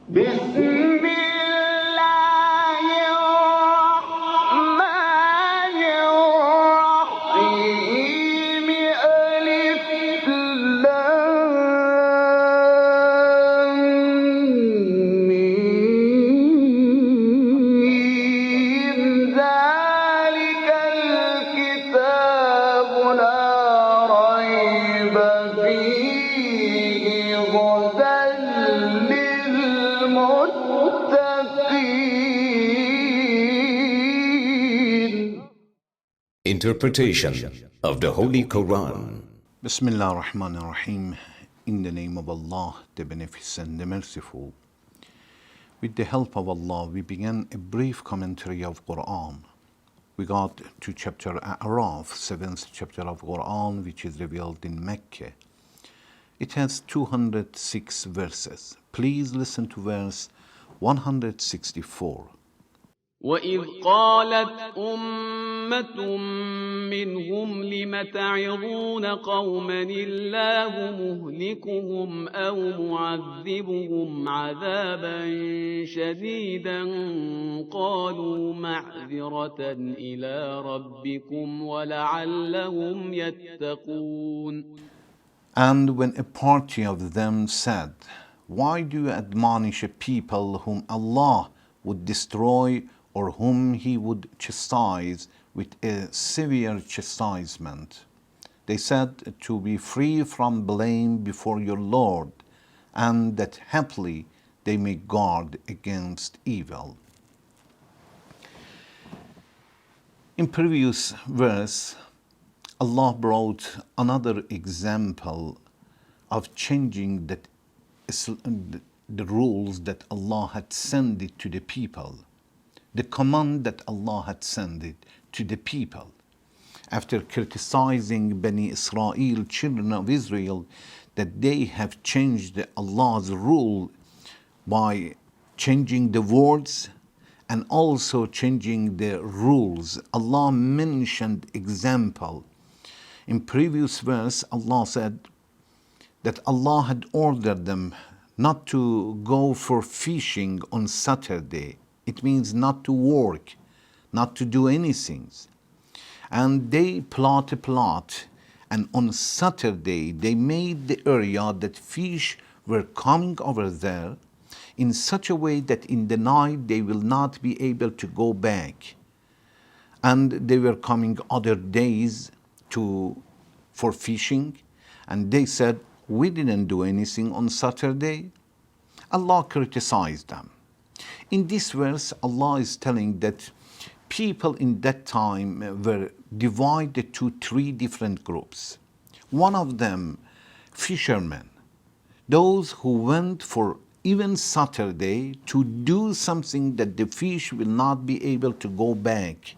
بسم الله الرحمن الرحيم ألف لام ميم ذلك الكتاب لا ريب فيه هدى للمتقين. Interpretation of the Holy Quran. Bismillah ar-Rahman ar-Rahim. In the name of Allah, the Beneficent, the Merciful. With the help of Allah, we began a brief commentary of Quran. We got to chapter Al-Araf, 7th chapter of Quran, which is revealed in Mecca. It has 206 verses. Please listen to verse 164. وإذ قالت أمة منهم لم تعظون قوما الله مهلكهم أو معذبهم عذابا شديدا قالوا معذرة إلى ربكم ولعلهم يتقون. And when a party of them said, "Why do you admonish a people whom Allah would destroy or whom He would chastise with a severe chastisement?" They said, "To be free from blame before your Lord, and that happily they may guard against evil." In previous verse, Allah brought another example of changing the rules that Allah had sent it to the people, the command that Allah had sent it to the people. After criticizing Bani Israel, children of Israel, that they have changed Allah's rule by changing the words and also changing the rules, Allah mentioned example. In previous verse, Allah said that Allah had ordered them not to go for fishing on Saturday. It means not to work, not to do anything. And they plot a plot, and on Saturday they made the area that fish were coming over there in such a way that in the night they will not be able to go back. And they were coming other days for fishing, and they said, "We didn't do anything on Saturday." Allah criticized them. In this verse, Allah is telling that people in that time were divided to three different groups. One of them, fishermen, those who went for even Saturday to do something that the fish will not be able to go back.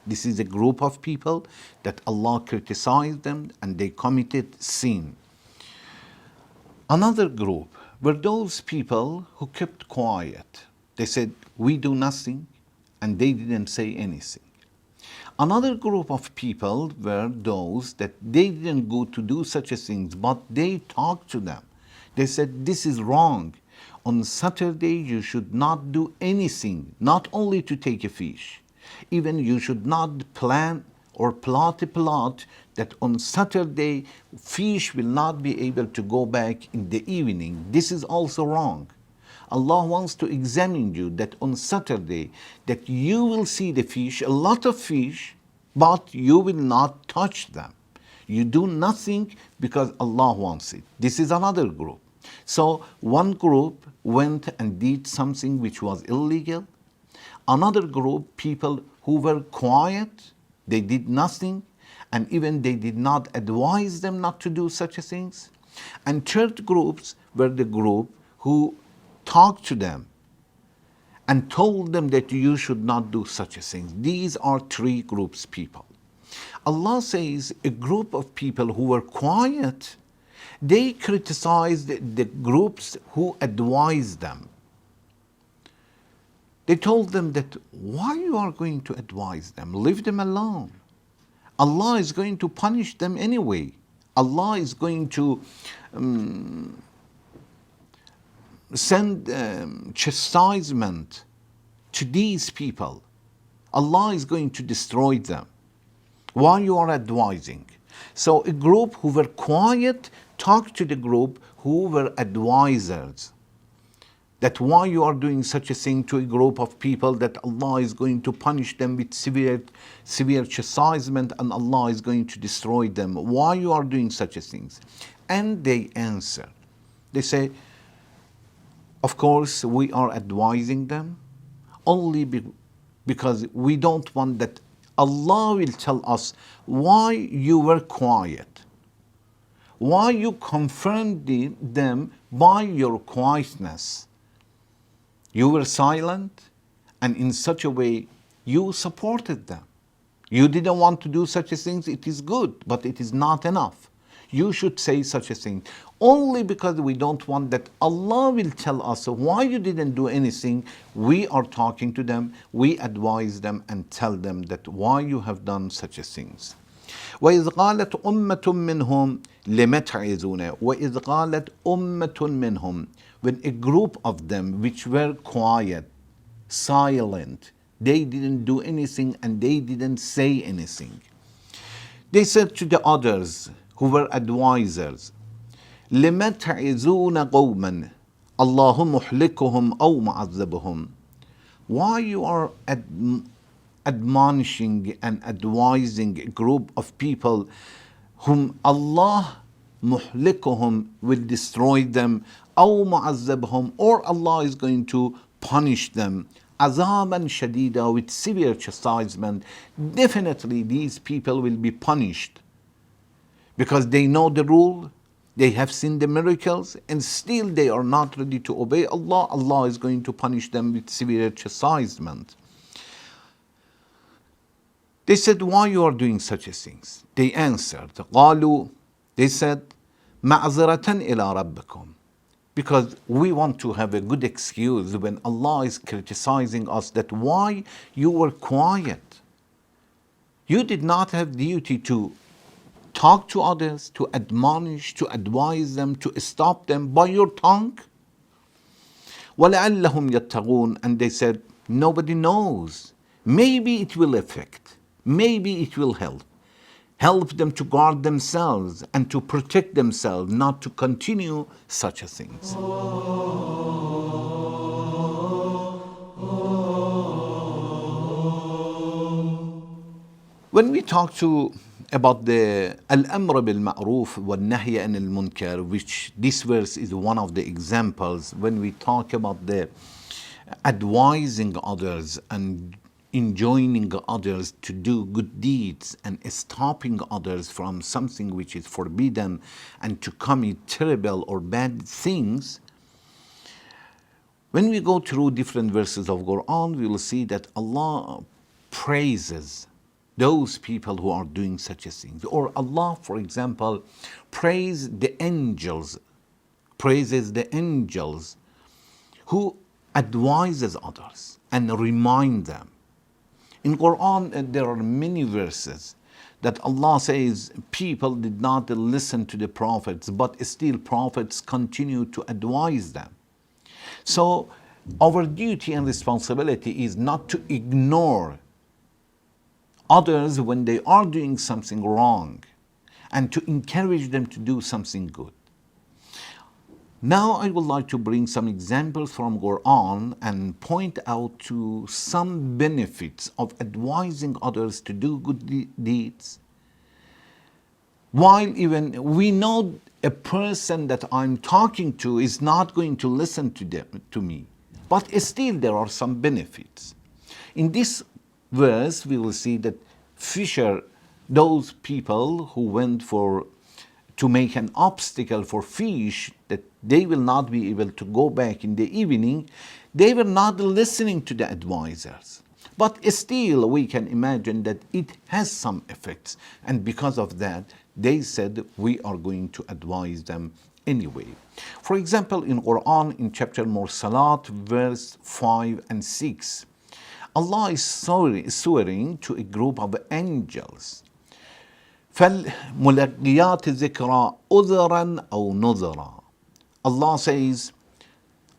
This is a group of people that Allah criticized them and they committed sin. Another group were those people who kept quiet. They said, "We do nothing," and they didn't say anything. Another group of people were those that they didn't go to do such a things, but they talked to them. They said, "This is wrong. On Saturday you should not do anything, not only to take a fish. Even you should not plan or plot a plot that on Saturday fish will not be able to go back in the evening. This is also wrong. Allah wants to examine you that on Saturday that you will see the fish, a lot of fish, but you will not touch them. You do nothing because Allah wants it." This is another group. So one group went and did something which was illegal. Another group, people who were quiet, they did nothing, and even they did not advise them not to do such things. And third groups were the group who talked to them and told them that you should not do such a thing. These are three groups people. Allah says a group of people who were quiet, they criticized the groups who advised them. They told them that why you are going to advise them? Leave them alone. Allah is going to punish them anyway. Allah is going to send chastisement to these people, Allah is going to destroy them. Why you are advising? So a group who were quiet talked to the group who were advisors. That why you are doing such a thing to a group of people, that Allah is going to punish them with severe chastisement and Allah is going to destroy them. Why you are doing such a things? And they answer. They say, of course, we are advising them only because we don't want that Allah will tell us why you were quiet, why you confirmed them by your quietness. You were silent, and in such a way you supported them. You didn't want to do such a thing. It is good, but it is not enough. You should say such a thing. Only because we don't want that Allah will tell us why you didn't do anything. We are talking to them, we advise them and tell them that why you have done such a things. وإذ قالت أمة منهم لم تعظون وإذ قالت أمة منهم, when a group of them which were quiet, silent, they didn't do anything and they didn't say anything. They said to the others who were advisors, لم تعظون قوما الله مهلكهم أو معذبهم. Why you are admonishing and advising a group of people whom Allah muhlikuhum will destroy them, أو معذبهم, or Allah is going to punish them, azaban shadida, with severe chastisement. Definitely these people will be punished because they know the rule, they have seen the miracles, and still they are not ready to obey Allah. Allah is going to punish them with severe chastisement. They said, why you are doing such a things? They answered, قالوا, they said, معذرة إلى ربكم, because we want to have a good excuse when Allah is criticizing us, that why you were quiet. You did not have duty to talk to others, to admonish, to advise them, to stop them by your tongue. وَلَعَلَّهُمْ يَتَّقُونَ, and they said, nobody knows. Maybe it will affect. Maybe it will help them to guard themselves and to protect themselves, not to continue such a things. When we talk about the Al-Amr bil-Ma'ruf wal-Nahy anil Munkar, which this verse is one of the examples, when we talk about the advising others and enjoining others to do good deeds and stopping others from something which is forbidden and to commit terrible or bad things, when we go through different verses of Quran, we will see that Allah praises those people who are doing such a thing. Or Allah, for example, praises the angels who advises others and remind them. In Quran, there are many verses that Allah says people did not listen to the prophets, but still prophets continue to advise them. So our duty and responsibility is not to ignore others when they are doing something wrong and to encourage them to do something good. Now I would like to bring some examples from Quran and point out to some benefits of advising others to do good deeds. While even we know a person that I'm talking to is not going to listen to me, but still there are some benefits. In this verse we will see that those people who went to make an obstacle for fish, that they will not be able to go back in the evening, they were not listening to the advisors. But still we can imagine that it has some effects, and because of that they said we are going to advise them anyway. For example, in Quran, in chapter Mursalat, verse 5 and 6, Allah is swearing to a group of angels. فَالْمُلَقِّيَاتِ ذِكْرًا أُذْرًا أَوْ نُذْرًا. Allah says,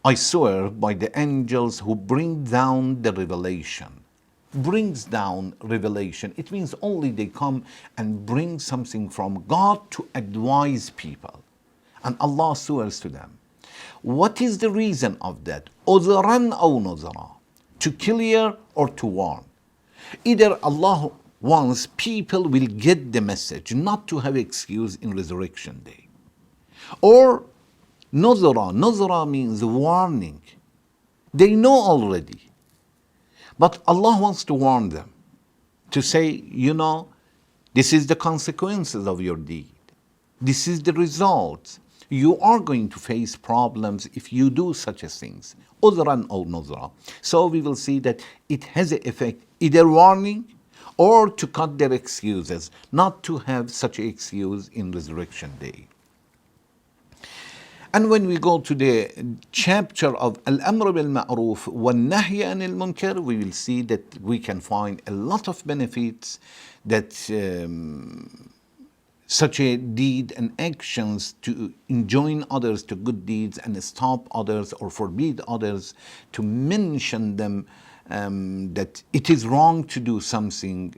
I swear by the angels who bring down the revelation. Brings down revelation. It means only they come and bring something from God to advise people. And Allah swears to them. What is the reason of that? Udhran aw nuzra. To clear or to warn. Either Allah wants people will get the message, not to have excuse in resurrection day. Or nuzra. Nuzra means warning. They know already. But Allah wants to warn them, to say, this is the consequences of your deed. This is the result. You are going to face problems if you do such as things. Udhran or nuzra. So we will see that it has an effect, either warning or to cut their excuses, not to have such an excuse in resurrection day. And when we go to the chapter of Al-Amr bil-Ma'ruf wal-Nahy anil Munkar, we will see that we can find a lot of benefits that such a deed and actions to enjoin others to good deeds and stop others or forbid others, to mention them that it is wrong to do something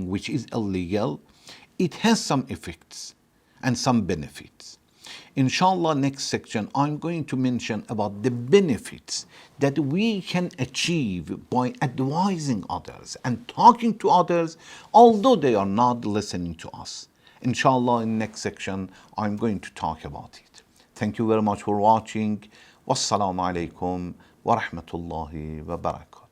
which is illegal. It has some effects and some benefits. Inshallah, next section, I'm going to mention about the benefits that we can achieve by advising others and talking to others, although they are not listening to us. Inshallah, in next section, I'm going to talk about it. Thank you very much for watching. Wassalamu alaikum wa rahmatullahi wa barakatuh.